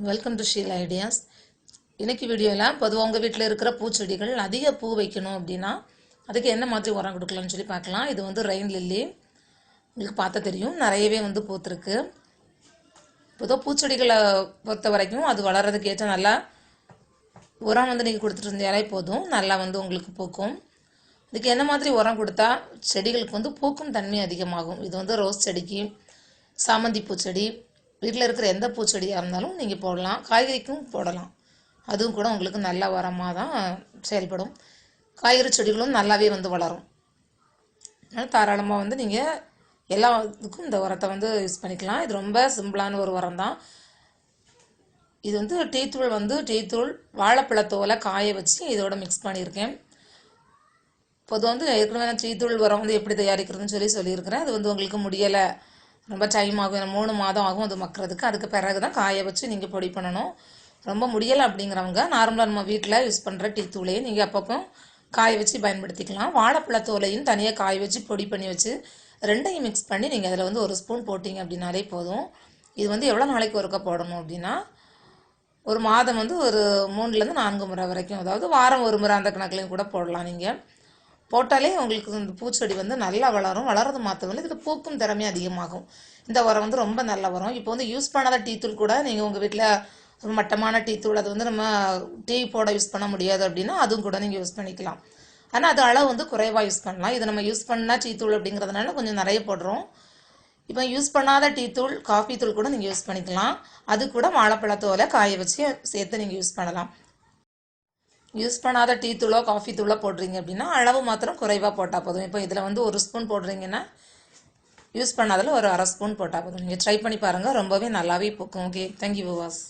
Welcome to Sheila ideas. இன்றைக்கி வீடியோவில் பொதுவாக உங்கள் வீட்டில் இருக்கிற பூச்செடிகள் அதிக பூ வைக்கணும் அப்படின்னா அதுக்கு என்ன மாதிரி உரம் கொடுக்கலாம்னு சொல்லி பார்க்கலாம். இது வந்து ரெயின் லில்லி, உங்களுக்கு பார்த்தா தெரியும், நிறையவே வந்து பூத்துருக்கு. பொதுவாக பூச்செடிகளை பொறுத்த வரைக்கும் அது வளர்கிறதுக்கு ஏற்ற நல்லா உரம் வந்து நீங்கள் கொடுத்துட்டு இருந்தாலே போதும், நல்லா வந்து உங்களுக்கு பூக்கும். இதுக்கு என்ன மாதிரி உரம் கொடுத்தா செடிகளுக்கு வந்து பூக்கும் தன்மை அதிகமாகும். இது வந்து ரோஸ் செடிக்கு, சாமந்தி பூச்செடி, வீட்டில் இருக்கிற எந்த பூச்செடியாக இருந்தாலும் நீங்கள் போடலாம். காய்கறிக்கும் போடலாம், அதுவும் கூட உங்களுக்கு நல்ல உரமாக தான் செயல்படும். காய்கறி செடிகளும் நல்லாவே வந்து வளரும். அதனால் தாராளமாக வந்து நீங்கள் எல்லா இதுக்கும் இந்த உரத்தை வந்து யூஸ் பண்ணிக்கலாம். இது ரொம்ப சிம்பிளான ஒரு உரம் தான். இது வந்து டீத்தூள் வாழைப்பழத்தோலை காய வச்சு இதோட மிக்ஸ் பண்ணியிருக்கேன். பொதுவாக வந்து ஏற்கனவே நான் டீத்தூள் உரம் வந்து எப்படி தயாரிக்கிறதுன்னு சொல்லியிருக்கிறேன். அது வந்து உங்களுக்கு முடியலை, ரொம்ப டைம் ஆகும், 3 மாதம் ஆகும் அது மக்கிறதுக்கு. அதுக்கு பிறகு தான் காய வச்சு நீங்கள் பொடி பண்ணணும். ரொம்ப முடியலை அப்படிங்கிறவங்க நார்மலாக நம்ம வீட்டில் யூஸ் பண்ணுற டீத்தூளையும் நீங்கள் அப்பப்போ காய வச்சு பயன்படுத்திக்கலாம். வாழைப்பழத்தோலையும் தனியாக காய வச்சு பொடி பண்ணி வச்சு ரெண்டையும் மிக்ஸ் பண்ணி நீங்கள் அதில் வந்து 1 ஸ்பூன் போட்டிங்க அப்படின்னாலே போதும். இது வந்து எவ்வளோ நாளைக்கு ஒருக்கா போடணும் அப்படின்னா, ஒரு மாதம் வந்து ஒரு 3லேருந்து 4 முறை வரைக்கும், அதாவது வாரம் 1 முறை அந்த கணக்குலையும் கூட போடலாம். நீங்கள் போட்டாலே உங்களுக்கு இந்த பூச்செடி வந்து நல்லா வளரும். வளர்றது மாத்திரமில்லை, இதில் பூக்கும் திறமை அதிகமாகும். இந்த உரம் வந்து ரொம்ப நல்ல உரம். இப்போ வந்து யூஸ் பண்ணாத டீத்தூள் கூட நீங்கள் உங்கள் வீட்டில் ஒரு மட்டமான டீத்தூள், அது வந்து நம்ம டீ போட யூஸ் பண்ண முடியாது அப்படின்னா அதுவும் கூட நீங்கள் யூஸ் பண்ணிக்கலாம். ஆனால் அது அளவு வந்து குறைவாக யூஸ் பண்ணலாம். இது நம்ம யூஸ் பண்ணால் டீத்தூள் அப்படிங்கிறதுனால கொஞ்சம் நிறைய போடுறோம். இப்போ யூஸ் பண்ணாத டீத்தூள், காஃபி தூள் கூட நீங்கள் யூஸ் பண்ணிக்கலாம். அது கூட வாழைப்பழத்தோலை காய வச்சு சேர்த்து நீங்கள் யூஸ் பண்ணலாம். யூஸ் பண்ணாத டீ தூளோ காஃபி தூளோ போடுறீங்க அப்படின்னா அளவு மாத்திரம் குறைவாக போட்டால் போதும். இப்போ இதில் வந்து 1 ஸ்பூன் போடுறீங்கன்னா யூஸ் பண்ணாதில் ஒரு 1/2 ஸ்பூன் போட்டால் போதும். நீங்கள் ட்ரை பண்ணி பாருங்கள், ரொம்பவே நல்லாவே பூக்கும். ஓகே, தேங்க்யூ விவாஸ்.